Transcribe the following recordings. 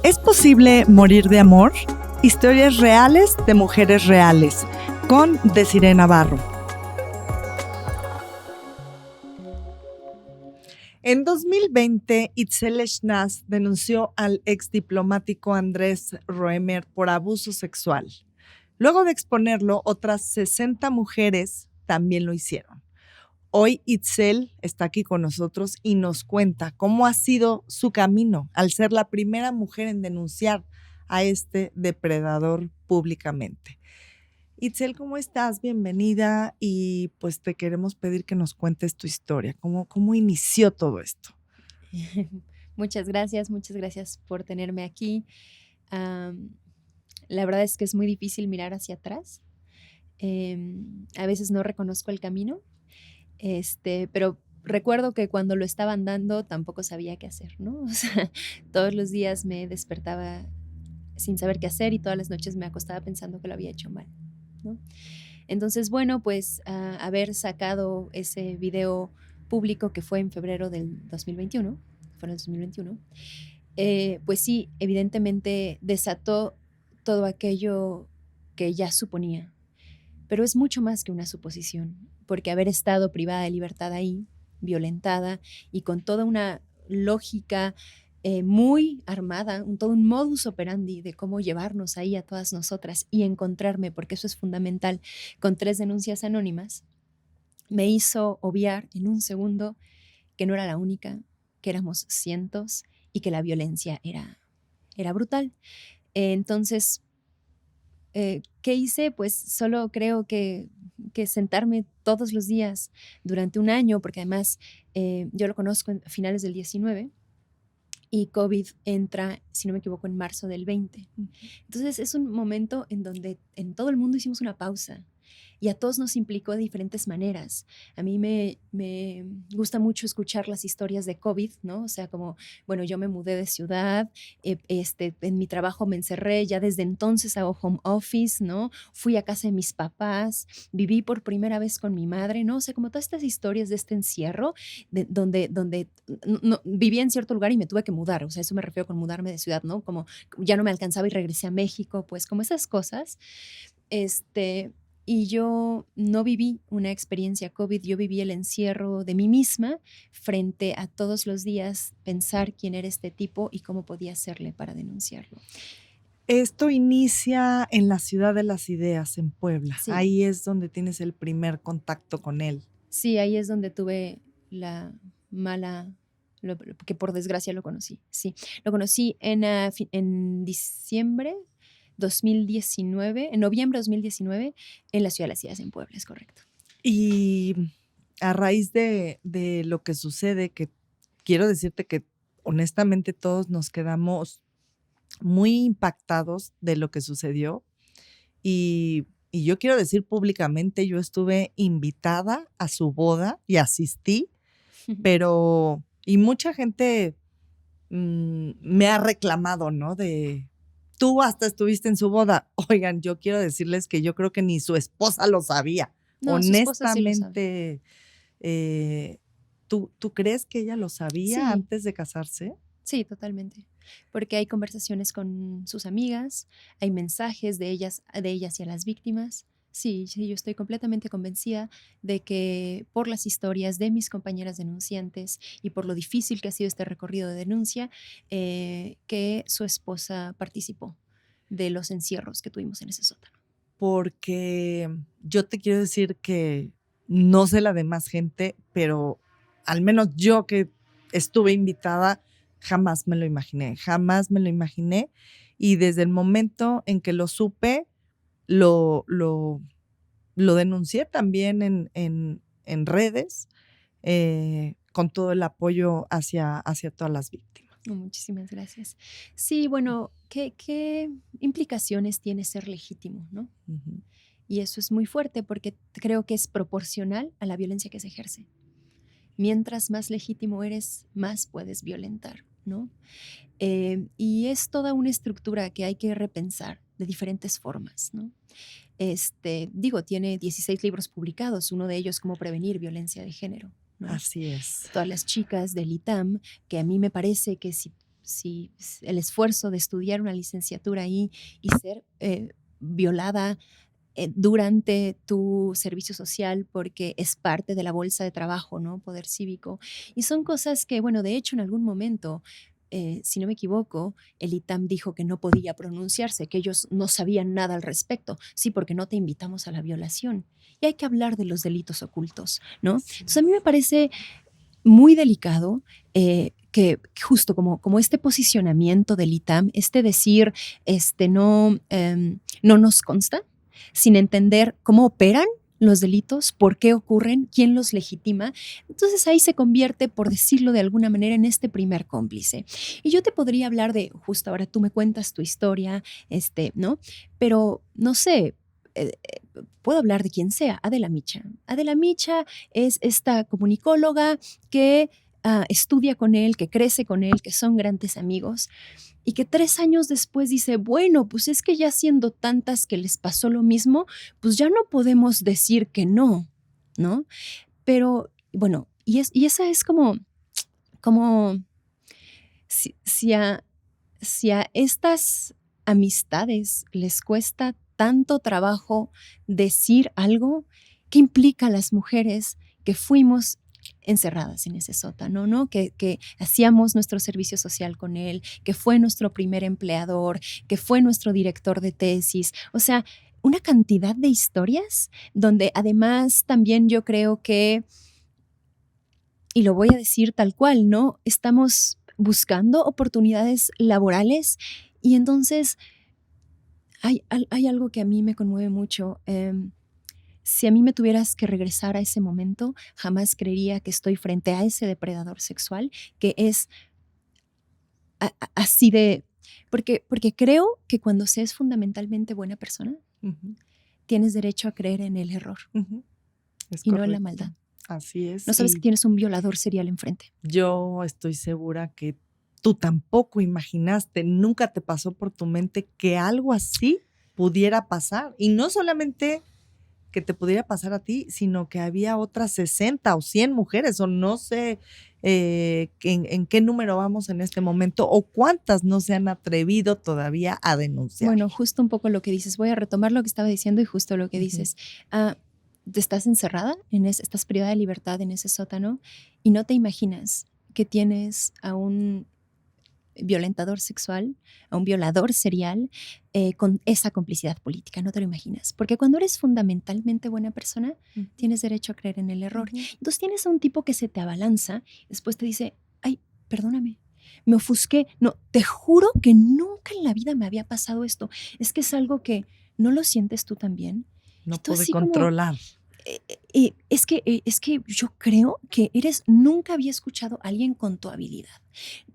¿Es posible morir de amor? Historias reales de mujeres reales, con Desiree Navarro. En 2020, Itzel Schnaz denunció al exdiplomático Andrés Roemer por abuso sexual. Luego de exponerlo, otras 60 mujeres también lo hicieron. Hoy Itzel está aquí con nosotros y nos cuenta cómo ha sido su camino al ser la primera mujer en denunciar a este depredador públicamente. Itzel, ¿cómo estás? Bienvenida y pues te queremos pedir que nos cuentes tu historia. ¿Cómo inició todo esto? Muchas gracias por tenerme aquí. La verdad es que es muy difícil mirar hacia atrás. A veces no reconozco el camino, pero recuerdo que cuando lo estaba andando tampoco sabía qué hacer, ¿no? O sea, todos los días me despertaba sin saber qué hacer y todas las noches me acostaba pensando que lo había hecho mal, ¿no? Entonces, bueno, pues haber sacado ese video público que fue en febrero del 2021, fue en el 2021, pues sí, evidentemente desató todo aquello que ya suponía, pero es mucho más que una suposición, porque haber estado privada de libertad ahí, violentada y con toda una lógica muy armada, todo un modus operandi de cómo llevarnos ahí a todas nosotras y encontrarme, porque eso es fundamental, con 3 denuncias anónimas, me hizo obviar en un segundo que no era la única, que éramos cientos y que la violencia era brutal. Entonces, ¿qué hice? Pues solo creo que sentarme todos los días durante un año, porque además yo lo conozco a finales del 19 y COVID entra, si no me equivoco, en marzo del 20. Entonces es un momento en donde en todo el mundo hicimos una pausa y a todos nos implicó de diferentes maneras. A mí me gusta mucho escuchar las historias de COVID, ¿no? O sea, como, bueno, yo me mudé de ciudad, en mi trabajo me encerré, ya desde entonces hago home office, ¿no? Fui a casa de mis papás, viví por primera vez con mi madre, ¿no? O sea, como todas estas historias de este encierro, donde no, vivía en cierto lugar y me tuve que mudar, o sea, eso me refiero con mudarme de ciudad, ¿no? Como ya no me alcanzaba y regresé a México, pues como esas cosas, y yo no viví una experiencia COVID, yo viví el encierro de mí misma frente a todos los días pensar quién era este tipo y cómo podía hacerle para denunciarlo. Esto inicia en la Ciudad de las Ideas, en Puebla. Sí. Ahí es donde tienes el primer contacto con él. Sí, ahí es donde tuve la mala, que por desgracia lo conocí. Sí, lo conocí en diciembre 2019, en noviembre de 2019, en la Ciudad de las Ideas, en Puebla, es correcto. Y a raíz de lo que sucede, que quiero decirte que honestamente todos nos quedamos muy impactados de lo que sucedió. Y yo quiero decir públicamente, yo estuve invitada a su boda y asistí, pero, y mucha gente me ha reclamado, ¿no? Tú hasta estuviste en su boda. Oigan, yo quiero decirles que yo creo que ni su esposa lo sabía. No, su esposa sí lo sabe. Honestamente, ¿tú crees que ella lo sabía Sí. antes de casarse? Sí, totalmente. Porque hay conversaciones con sus amigas, hay mensajes de ellas y a las víctimas. Sí, yo estoy completamente convencida de que por las historias de mis compañeras denunciantes y por lo difícil que ha sido este recorrido de denuncia, que su esposa participó de los encierros que tuvimos en ese sótano. Porque yo te quiero decir que no sé la demás gente, pero al menos yo que estuve invitada, jamás me lo imaginé. Y desde el momento en que lo supe, lo denuncié también en redes, con todo el apoyo hacia todas las víctimas. Muchísimas gracias. Sí, bueno, ¿qué implicaciones tiene ser legítimo, no? Uh-huh. Y eso es muy fuerte porque creo que es proporcional a la violencia que se ejerce. Mientras más legítimo eres, más puedes violentar, ¿no? Y es toda una estructura que hay que repensar de diferentes formas, ¿no? Tiene 16 libros publicados, uno de ellos Cómo prevenir violencia de género, ¿no? Así es. Todas las chicas del ITAM, que a mí me parece que si el esfuerzo de estudiar una licenciatura ahí y ser violada durante tu servicio social porque es parte de la bolsa de trabajo, ¿no? Poder cívico. Y son cosas que, bueno, de hecho en algún momento, si no me equivoco, el ITAM dijo que no podía pronunciarse, que ellos no sabían nada al respecto. Sí, porque no te invitamos a la violación. Y hay que hablar de los delitos ocultos, ¿no? Entonces a mí me parece muy delicado que justo como este posicionamiento del ITAM, decir, no nos consta, sin entender cómo operan los delitos, por qué ocurren, quién los legitima. Entonces ahí se convierte, por decirlo de alguna manera, en este primer cómplice. Y yo te podría hablar de, justo ahora tú me cuentas tu historia, ¿no? Pero no sé, puedo hablar de quien sea, Adela Micha. Adela Micha es esta comunicóloga que estudia con él, que crece con él, que son grandes amigos y que 3 años después dice, bueno, pues es que ya siendo tantas que les pasó lo mismo, pues ya no podemos decir que no, ¿no? Pero bueno, y esa es como si a estas amistades les cuesta tanto trabajo decir algo, ¿qué implica a las mujeres que fuimos encerradas en ese sótano, ¿no? Que hacíamos nuestro servicio social con él, que fue nuestro primer empleador, que fue nuestro director de tesis? O sea, una cantidad de historias donde además también yo creo que, y lo voy a decir tal cual, ¿no? Estamos buscando oportunidades laborales y entonces hay algo que a mí me conmueve mucho. Si a mí me tuvieras que regresar a ese momento, jamás creería que estoy frente a ese depredador sexual que es así de... Porque creo que cuando se es fundamentalmente buena persona, tienes derecho a creer en el error y no en la maldad. Así es. No sabes que tienes un violador serial enfrente. Yo estoy segura que tú tampoco imaginaste, nunca te pasó por tu mente que algo así pudiera pasar. Y no solamente que te pudiera pasar a ti, sino que había otras 60 o 100 mujeres, o no sé en qué número vamos en este momento, o cuántas no se han atrevido todavía a denunciar. Bueno, justo un poco lo que dices. Voy a retomar lo que estaba diciendo y justo lo que dices. Estás encerrada, estás privada de libertad en ese sótano y no te imaginas que tienes a un violentador sexual, a un violador serial con esa complicidad política. No te lo imaginas. Porque cuando eres fundamentalmente buena persona, tienes derecho a creer en el error. Entonces tienes a un tipo que se te abalanza y después te dice, ay, perdóname, me ofusqué. No, te juro que nunca en la vida me había pasado esto. Es que es algo que no lo sientes tú también. No pude controlar. Es que yo creo que nunca había escuchado a alguien con tu habilidad.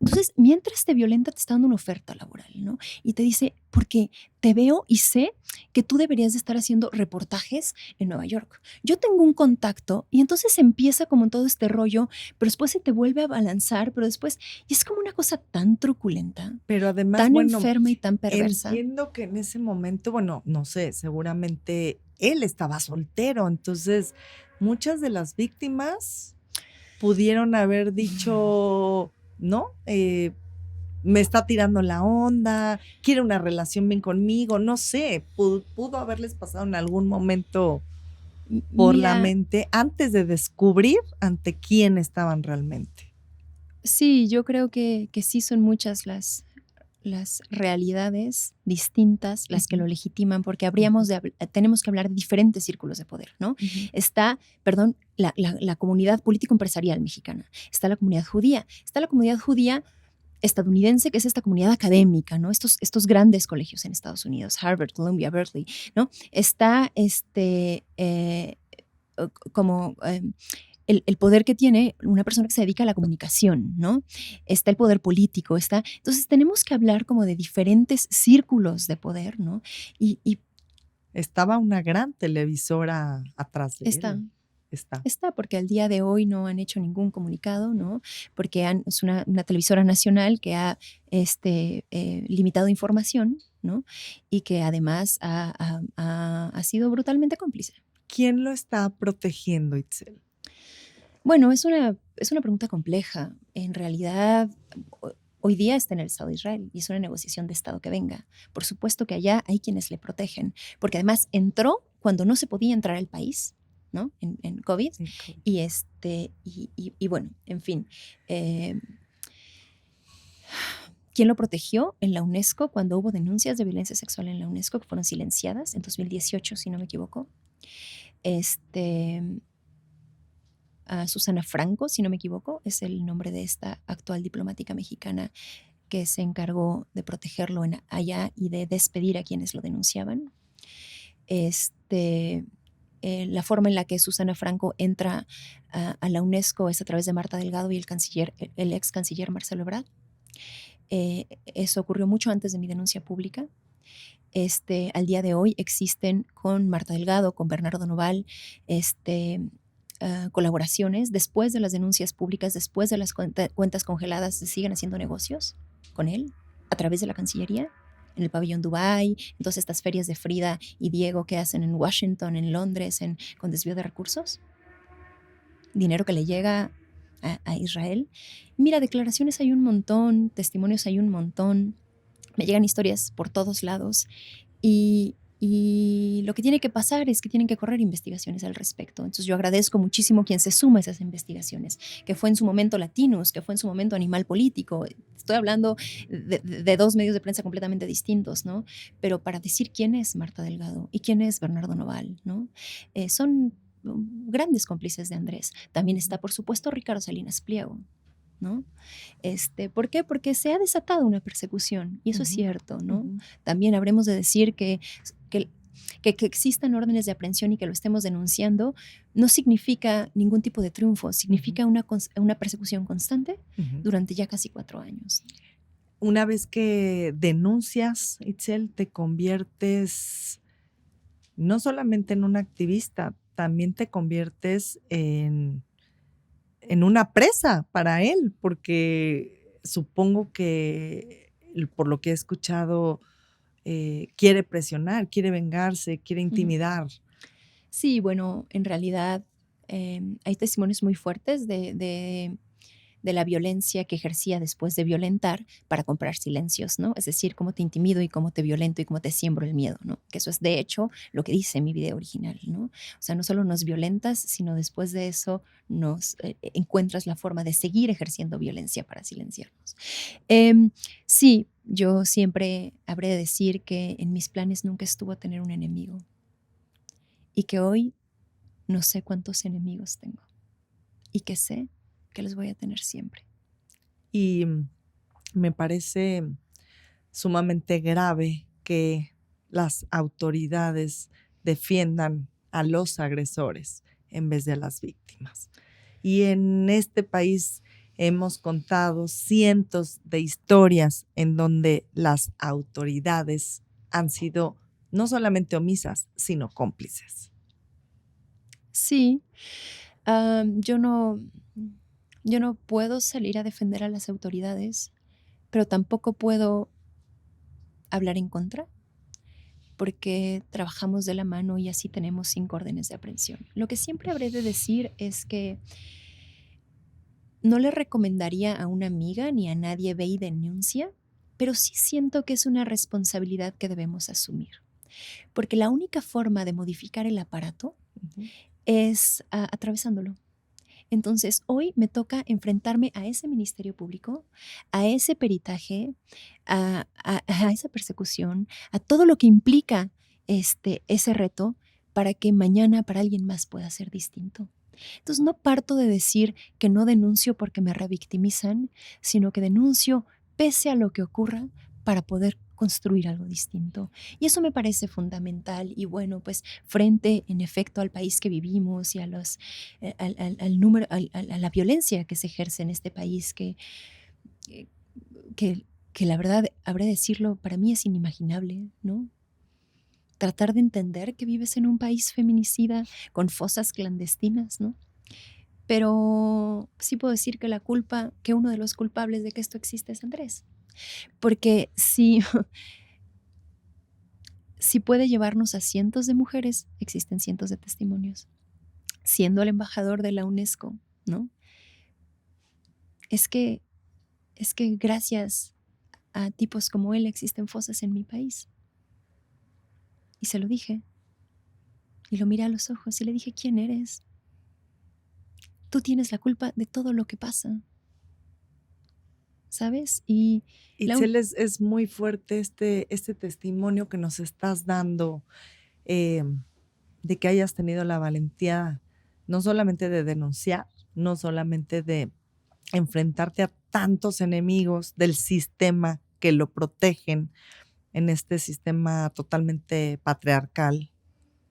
Entonces, mientras te violenta, te está dando una oferta laboral, ¿no? Y te dice, porque te veo y sé que tú deberías de estar haciendo reportajes en Nueva York. Yo tengo un contacto y entonces empieza como en todo este rollo, pero después se te vuelve a balanzar, pero después, y es como una cosa tan truculenta, pero además, tan enferma y tan perversa. Entiendo que en ese momento, bueno, no sé, seguramente él estaba soltero, entonces muchas de las víctimas pudieron haber dicho, ¿no? Me está tirando la onda, quiere una relación bien conmigo, no sé, pudo haberles pasado en algún momento por la mente antes de descubrir ante quién estaban realmente. Sí, yo creo que sí son muchas las realidades distintas las que lo legitiman, porque tenemos que hablar de diferentes círculos de poder, ¿no? Está, la comunidad político-empresarial mexicana, está la comunidad judía estadounidense, que es esta comunidad académica, ¿no? Estos grandes colegios en Estados Unidos, Harvard, Columbia, Berkeley, ¿no? Está el poder que tiene una persona que se dedica a la comunicación, ¿no? Está el poder político, entonces tenemos que hablar como de diferentes círculos de poder, ¿no? Y estaba una gran televisora atrás de él. Está, porque al día de hoy no han hecho ningún comunicado, ¿no? Porque es una televisora nacional que ha limitado información, ¿no? Y que además ha sido brutalmente cómplice. ¿Quién lo está protegiendo, Itzel? Bueno, es una pregunta compleja. En realidad, hoy día está en el Estado de Israel y es una negociación de Estado que venga. Por supuesto que allá hay quienes le protegen, porque además entró cuando no se podía entrar al país, ¿no? En COVID. Y bueno, en fin. ¿Quién lo protegió? En la UNESCO, cuando hubo denuncias de violencia sexual en la UNESCO que fueron silenciadas en 2018, si no me equivoco. A Susana Franco, si no me equivoco, es el nombre de esta actual diplomática mexicana que se encargó de protegerlo allá y de despedir a quienes lo denunciaban. La forma en la que Susana Franco entra a la UNESCO es a través de Marta Delgado y el ex canciller Marcelo Ebrard. Eso ocurrió mucho antes de mi denuncia pública. Al día de hoy existen con Marta Delgado, con Bernardo Noval, colaboraciones. Después de las denuncias públicas, después de las cuentas congeladas, se siguen haciendo negocios con él a través de la Cancillería, en el pabellón Dubái, en todas estas ferias de Frida y Diego que hacen en Washington, en Londres, con desvío de recursos. Dinero que le llega a Israel. Mira, declaraciones hay un montón, testimonios hay un montón, me llegan historias por todos lados y lo que tiene que pasar es que tienen que correr investigaciones al respecto. Entonces yo agradezco muchísimo quien se suma a esas investigaciones, que fue en su momento Latinus, que fue en su momento Animal Político. Estoy hablando de dos medios de prensa completamente distintos, ¿no? Pero para decir quién es Marta Delgado y quién es Bernardo Noval, ¿no? Son grandes cómplices de Andrés. También está, por supuesto, Ricardo Salinas Pliego, ¿no? ¿Por qué? Porque se ha desatado una persecución y eso es cierto, ¿no? También habremos de decir que existan órdenes de aprehensión y que lo estemos denunciando no significa ningún tipo de triunfo, significa una persecución constante durante ya casi 4 años. Una vez que denuncias, Itzel, te conviertes no solamente en una activista, también te conviertes en una presa para él, porque supongo que, por lo que he escuchado, quiere presionar, quiere vengarse, quiere intimidar. Sí, bueno, en realidad hay testimonios muy fuertes de la violencia que ejercía después de violentar para comprar silencios, ¿no? Es decir, cómo te intimido y cómo te violento y cómo te siembro el miedo, ¿no? Que eso es, de hecho, lo que dice mi video original, ¿no? O sea, no solo nos violentas, sino después de eso nos encuentras la forma de seguir ejerciendo violencia para silenciarnos. Sí, yo siempre habré de decir que en mis planes nunca estuvo tener un enemigo y que hoy no sé cuántos enemigos tengo y que sé que los voy a tener siempre. Y me parece sumamente grave que las autoridades defiendan a los agresores en vez de a las víctimas. Y en este país hemos contado cientos de historias en donde las autoridades han sido no solamente omisas, sino cómplices. Sí, yo no puedo salir a defender a las autoridades, pero tampoco puedo hablar en contra, porque trabajamos de la mano y así tenemos 5 órdenes de aprehensión. Lo que siempre habré de decir es que no le recomendaría a una amiga ni a nadie ve y denuncia, pero sí siento que es una responsabilidad que debemos asumir, porque la única forma de modificar el aparato es atravesándolo. Entonces, hoy me toca enfrentarme a ese ministerio público, a ese peritaje, a esa persecución, a todo lo que implica ese reto para que mañana para alguien más pueda ser distinto. Entonces, no parto de decir que no denuncio porque me revictimizan, sino que denuncio pese a lo que ocurra para poder construir algo distinto. Y eso me parece fundamental. Y bueno, pues frente, en efecto, al país que vivimos y a la violencia que se ejerce en este país, que la verdad, habré de decirlo, para mí es inimaginable, ¿no? Tratar de entender que vives en un país feminicida con fosas clandestinas, ¿no? Pero sí puedo decir que uno de los culpables de que esto existe es Andrés. Porque si puede llevarnos a cientos de mujeres, existen cientos de testimonios, siendo el embajador de la UNESCO, ¿no? Es que es que gracias a tipos como él existen fosas en mi país. Y se lo dije. Y lo miré a los ojos y le dije, ¿quién eres? Tú tienes la culpa de todo lo que pasa. ¿Sabes? Y Itzel, es muy fuerte este testimonio que nos estás dando, de que hayas tenido la valentía no solamente de denunciar, no solamente de enfrentarte a tantos enemigos del sistema que lo protegen en este sistema totalmente patriarcal,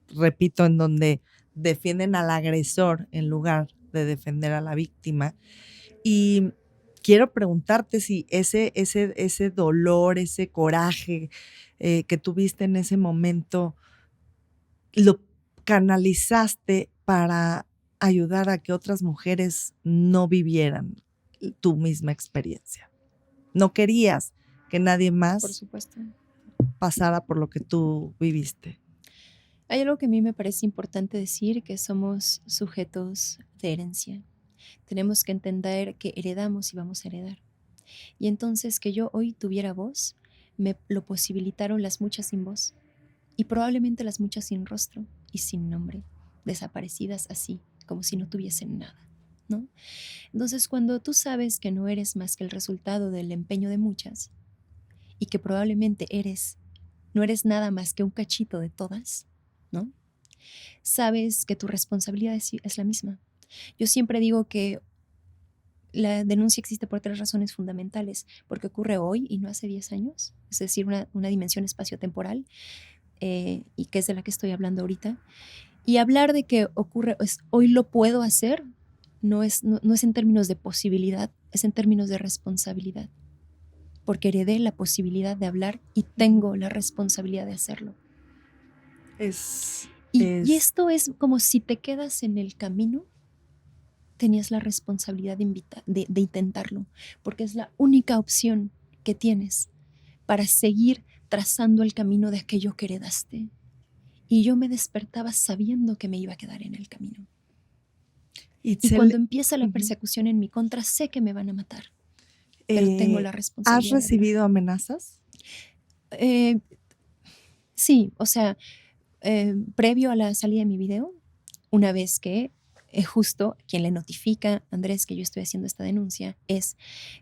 repito, en donde defienden al agresor en lugar de defender a la víctima. Y quiero preguntarte si ese dolor, ese coraje que tuviste en ese momento, lo canalizaste para ayudar a que otras mujeres no vivieran tu misma experiencia. No querías que nadie por más supuesto, pasara por lo que tú viviste. hay algo que a mí me parece importante decir, que somos sujetos de herencia. Tenemos que entender que heredamos y vamos a heredar. Y entonces que yo hoy tuviera voz, me lo posibilitaron las muchas sin voz y probablemente las muchas sin rostro y sin nombre, desaparecidas así, como si no tuviesen nada, ¿no? Entonces, cuando tú sabes que no eres más que el resultado del empeño de muchas y que probablemente no eres nada más que un cachito de todas, ¿no? Sabes que tu responsabilidad es la misma. Yo siempre digo que la denuncia existe por 3 razones fundamentales, porque ocurre hoy y no hace 10 años, es decir, una dimensión espaciotemporal, y que es de la que estoy hablando ahorita. Y hablar de que ocurre, hoy lo puedo hacer, no es en términos de posibilidad, es en términos de responsabilidad, porque heredé la posibilidad de hablar y tengo la responsabilidad de hacerlo. Y esto es como si te quedas en el camino, tenías la responsabilidad de intentarlo, porque es la única opción que tienes para seguir trazando el camino de aquello que heredaste. Y yo me despertaba sabiendo que me iba a quedar en el camino. Y cuando empieza la persecución en mi contra, sé que me van a matar, pero tengo la responsabilidad. ¿Has recibido amenazas? Sí, o sea, previo a la salida de mi video, una vez que justo quien le notifica a Andrés que yo estoy haciendo esta denuncia es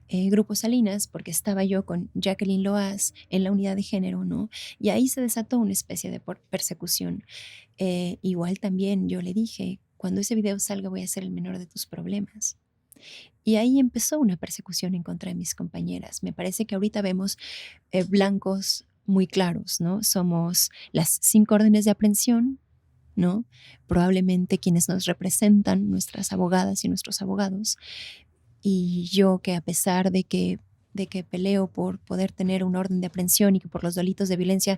Grupo Salinas, porque estaba yo con Jacqueline Loaz en la unidad de género, ¿no? Y ahí se desató una especie de persecución. Igual también yo le dije, cuando ese video salga voy a ser el menor de tus problemas. Y ahí empezó una persecución en contra de mis compañeras. Me parece que ahorita vemos blancos muy claros, ¿no? Somos las 5 órdenes de aprehensión, ¿no? Probablemente quienes nos representan, nuestras abogadas y nuestros abogados. Y yo, que a pesar de que peleo por poder tener una orden de aprehensión y que por los delitos de violencia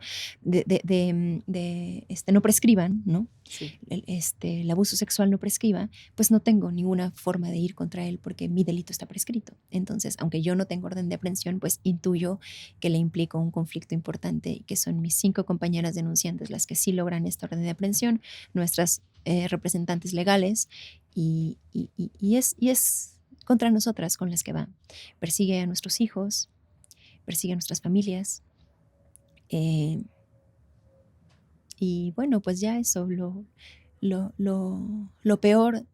no prescriban, ¿no? Sí. El abuso sexual no prescriba, pues no tengo ninguna forma de ir contra él porque mi delito está prescrito. Entonces, aunque yo no tengo orden de aprehensión, pues intuyo que le implico un conflicto importante y que son mis 5 compañeras denunciantes las que sí logran esta orden de aprehensión, nuestras representantes legales, y es contra nosotras con las que va. Persigue a nuestros hijos, persigue a nuestras familias. Y bueno, pues ya eso, lo peor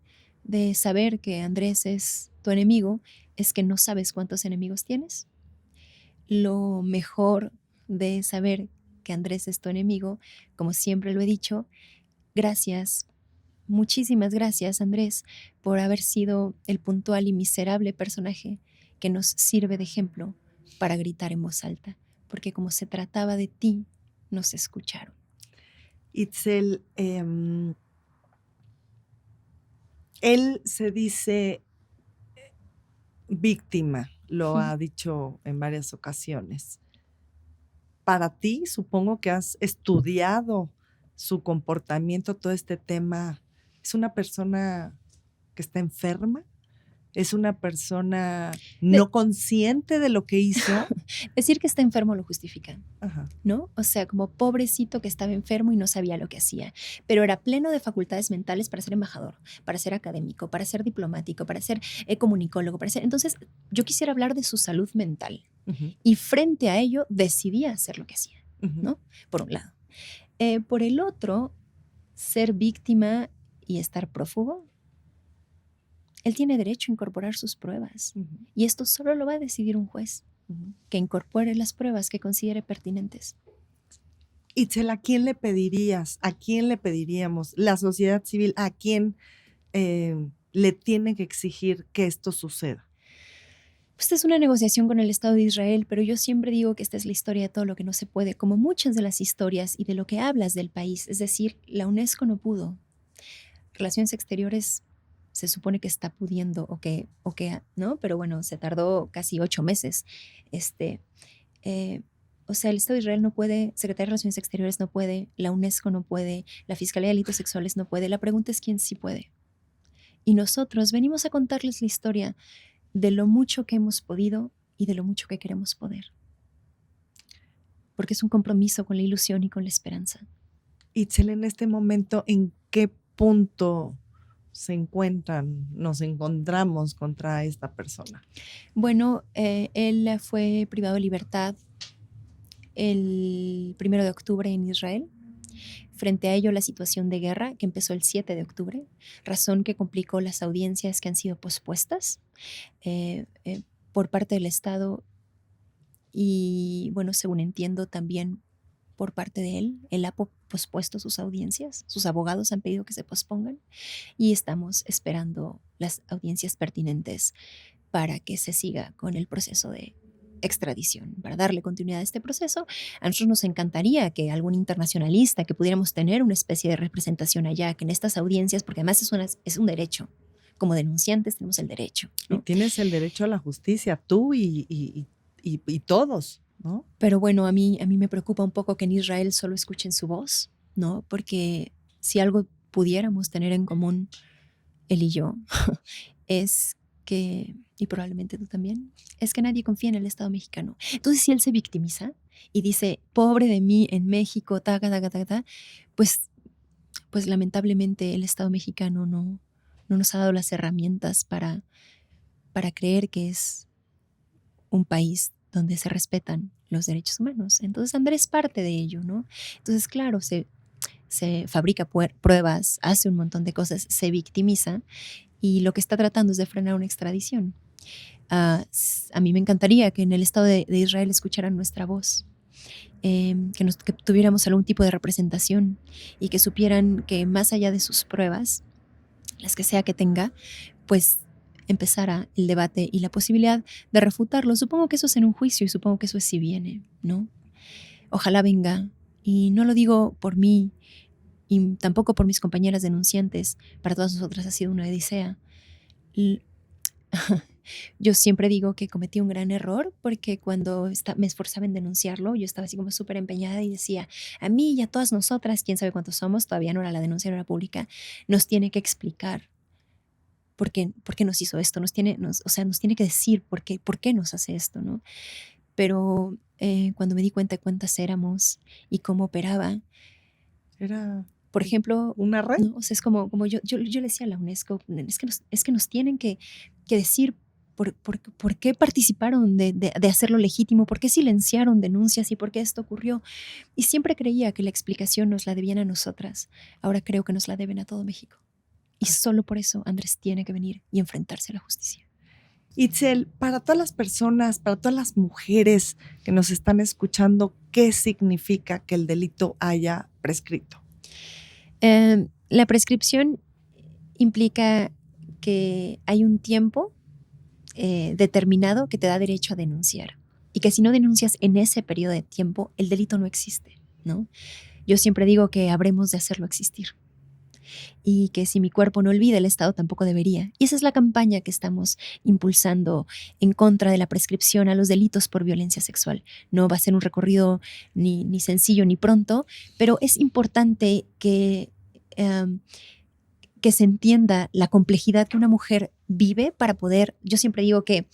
de saber que Andrés es tu enemigo es que no sabes cuántos enemigos tienes. Lo mejor de saber que Andrés es tu enemigo, como siempre lo he dicho, gracias. Muchísimas gracias, Andrés, por haber sido el puntual y miserable personaje que nos sirve de ejemplo para gritar en voz alta, porque como se trataba de ti, nos escucharon. Itzel, él se dice víctima, lo ha dicho en varias ocasiones. Para ti, supongo que has estudiado su comportamiento, todo este tema. ¿Es una persona que está enferma? Es una persona no consciente de lo que hizo. Decir que está enfermo lo justifica, Ajá. ¿no? O sea, como pobrecito que estaba enfermo y no sabía lo que hacía, pero era pleno de facultades mentales para ser embajador, para ser académico, para ser diplomático, para ser comunicólogo, para ser... Entonces, yo quisiera hablar de su salud mental y frente a ello decidía hacer lo que hacía, ¿no? Por un lado. Por el otro, ser víctima y estar prófugo, él tiene derecho a incorporar sus pruebas y esto solo lo va a decidir un juez que incorpore las pruebas que considere pertinentes. Itzel, ¿a quién le pedirías? ¿A quién le pediríamos? La sociedad civil, ¿a quién le tiene que exigir que esto suceda? Pues es una negociación con el Estado de Israel, pero yo siempre digo que esta es la historia de todo lo que no se puede, como muchas de las historias y de lo que hablas del país. Es decir, la UNESCO no pudo. Relaciones Exteriores se supone que está pudiendo o que, ¿no? Pero bueno, se tardó casi 8 meses. O sea, el Estado de Israel no puede, Secretaría de Relaciones Exteriores no puede, la UNESCO no puede, la Fiscalía de Delitos Sexuales no puede. La pregunta es quién sí puede. Y nosotros venimos a contarles la historia de lo mucho que hemos podido y de lo mucho que queremos poder. Porque es un compromiso con la ilusión y con la esperanza. Itzel, en este momento, ¿en qué punto nos encontramos contra esta persona? Bueno, él fue privado de libertad el 1 de octubre en Israel. Frente a ello, la situación de guerra que empezó el 7 de octubre, razón que complicó las audiencias que han sido pospuestas por parte del Estado y, bueno, según entiendo, también por parte de él. Él ha pospuesto sus audiencias, sus abogados han pedido que se pospongan y estamos esperando las audiencias pertinentes para que se siga con el proceso de extradición, para darle continuidad a este proceso. A nosotros nos encantaría que algún internacionalista, que pudiéramos tener una especie de representación allá, que en estas audiencias, porque además es un derecho, como denunciantes tenemos el derecho, ¿no? Y tienes el derecho a la justicia, tú y todos, ¿no? Pero bueno, a mí me preocupa un poco que en Israel solo escuchen su voz, ¿no? Porque si algo pudiéramos tener en común, él y yo, es que, y probablemente tú también, es que nadie confía en el Estado mexicano. Entonces, si él se victimiza y dice, pobre de mí en México, pues lamentablemente el Estado mexicano no nos ha dado las herramientas para creer que es un país donde se respetan los derechos humanos. Entonces, Andrés es parte de ello, ¿no? Entonces, claro, se fabrica pruebas, hace un montón de cosas, se victimiza y lo que está tratando es de frenar una extradición. A mí me encantaría que en el Estado de Israel escucharan nuestra voz, que tuviéramos algún tipo de representación y que supieran que más allá de sus pruebas, las que sea que tenga, pues empezara el debate y la posibilidad de refutarlo. Supongo que eso es en un juicio y supongo que eso es si viene, ¿no? Ojalá venga. Y no lo digo por mí y tampoco por mis compañeras denunciantes. Para todas nosotras ha sido una odisea. Yo siempre digo que cometí un gran error porque cuando me esforzaba en denunciarlo, yo estaba así como súper empeñada y decía, a mí y a todas nosotras, quién sabe cuántos somos, todavía no era la denuncia, no era pública, nos tiene que explicar por qué nos hizo esto, nos tiene que decir por qué nos hace esto, ¿no? Pero cuando me di cuenta de cuántas éramos y cómo operaba, era, por ejemplo, una red. ¿no? O sea, es como yo le decía a la UNESCO, es que nos tienen que decir por qué participaron de hacerlo legítimo, por qué silenciaron denuncias y por qué esto ocurrió. Y siempre creía que la explicación nos la debían a nosotras. Ahora creo que nos la deben a todo México. Y solo por eso Andrés tiene que venir y enfrentarse a la justicia. Itzel, para todas las personas, para todas las mujeres que nos están escuchando, ¿qué significa que el delito haya prescrito? La prescripción implica que hay un tiempo determinado que te da derecho a denunciar y que si no denuncias en ese periodo de tiempo, el delito no existe, ¿no? Yo siempre digo que habremos de hacerlo existir y que si mi cuerpo no olvida, el Estado tampoco debería. Y esa es la campaña que estamos impulsando en contra de la prescripción a los delitos por violencia sexual. No va a ser un recorrido ni sencillo ni pronto, pero es importante que que se entienda la complejidad que una mujer vive para poder, yo siempre digo que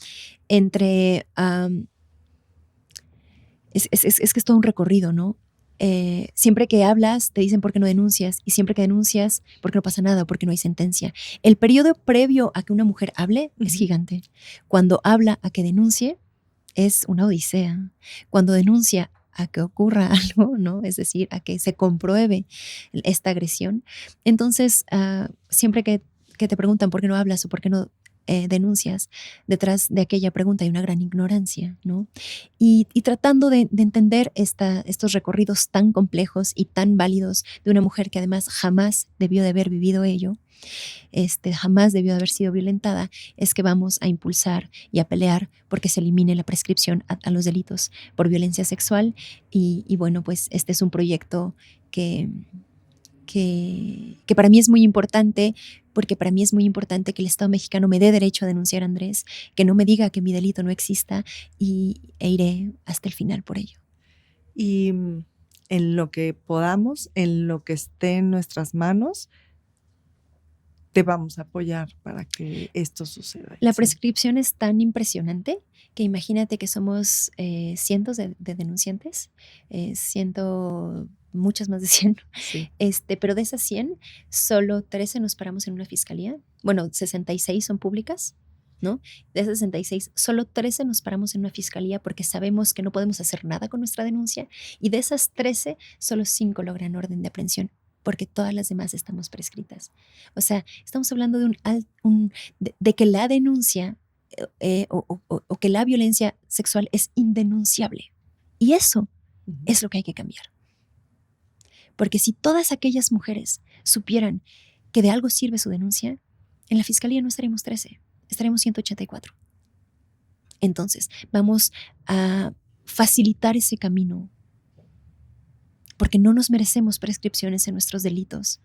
entre, es que es todo un recorrido, ¿no? Siempre que hablas te dicen por qué no denuncias, y siempre que denuncias por qué no pasa nada, porque no hay sentencia. El periodo previo a que una mujer hable es gigante. Cuando habla a que denuncie es una odisea. Cuando denuncia a que ocurra algo, ¿no? Es decir, a que se compruebe esta agresión. Entonces, siempre que te preguntan por qué no hablas o por qué no denuncias, detrás de aquella pregunta hay una gran ignorancia, ¿no? Y tratando de entender estos recorridos tan complejos y tan válidos de una mujer que además jamás debió de haber vivido ello, jamás debió de haber sido violentada, es que vamos a impulsar y a pelear porque se elimine la prescripción a los delitos por violencia sexual. Y bueno, pues este es un proyecto que para mí es muy importante, porque para mí es muy importante que el Estado mexicano me dé derecho a denunciar a Andrés, que no me diga que mi delito no exista, e iré hasta el final por ello. Y en lo que podamos, en lo que esté en nuestras manos, te vamos a apoyar para que esto suceda. La prescripción es tan impresionante que imagínate que somos cientos de denunciantes, muchas más de 100, sí. Pero de esas 100, solo 13 nos paramos en una fiscalía. Bueno, 66 son públicas, ¿no? De esas 66, solo 13 nos paramos en una fiscalía porque sabemos que no podemos hacer nada con nuestra denuncia, y de esas 13, solo 5 logran orden de aprehensión, porque todas las demás estamos prescritas. O sea, estamos hablando de que la denuncia o que la violencia sexual es indenunciable. Y eso es lo que hay que cambiar. Porque si todas aquellas mujeres supieran que de algo sirve su denuncia, en la fiscalía no estaremos 13, estaremos 184. Entonces, vamos a facilitar ese camino, porque no nos merecemos prescripciones en nuestros delitos.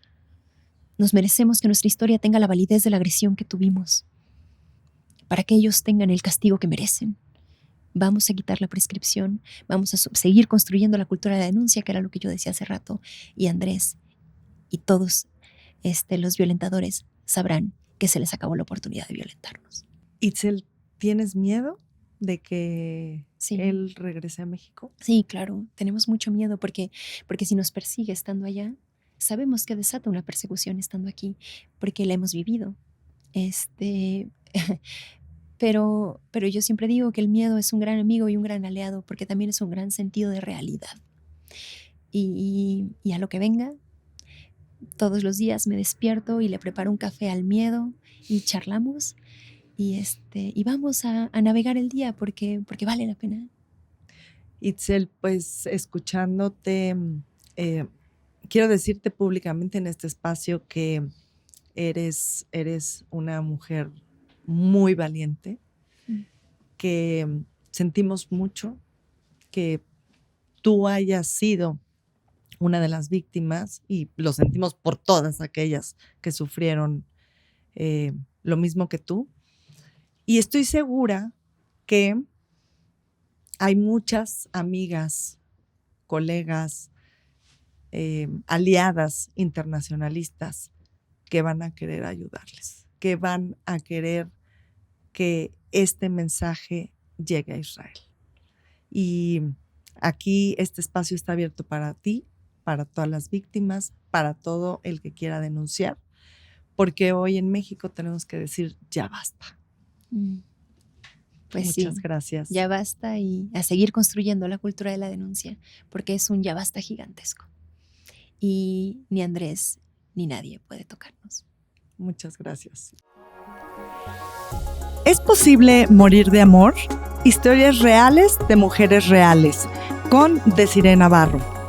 Nos merecemos que nuestra historia tenga la validez de la agresión que tuvimos, para que ellos tengan el castigo que merecen. Vamos a quitar la prescripción, vamos a seguir construyendo la cultura de la denuncia, que era lo que yo decía hace rato, y Andrés y todos los violentadores sabrán que se les acabó la oportunidad de violentarnos. Itzel, ¿tienes miedo de que él regrese a México? Sí, claro, tenemos mucho miedo porque si nos persigue estando allá, sabemos que desata una persecución estando aquí, porque la hemos vivido. Pero yo siempre digo que el miedo es un gran amigo y un gran aliado, porque también es un gran sentido de realidad. Y a lo que venga, todos los días me despierto y le preparo un café al miedo y charlamos y vamos a navegar el día porque vale la pena. Itzel, pues escuchándote, quiero decirte públicamente en este espacio que eres una mujer muy valiente, que sentimos mucho que tú hayas sido una de las víctimas, y lo sentimos por todas aquellas que sufrieron lo mismo que tú. Y estoy segura que hay muchas amigas, colegas, aliadas internacionalistas que van a querer ayudarles, que van a querer que este mensaje llegue a Israel. Y aquí este espacio está abierto para ti, para todas las víctimas, para todo el que quiera denunciar, porque hoy en México tenemos que decir ya basta. Pues muchas gracias. Ya basta, y a seguir construyendo la cultura de la denuncia, porque es un ya basta gigantesco. Y ni Andrés ni nadie puede tocarnos. Muchas gracias. ¿Es posible morir de amor? Historias reales de mujeres reales, con Desiree Navarro.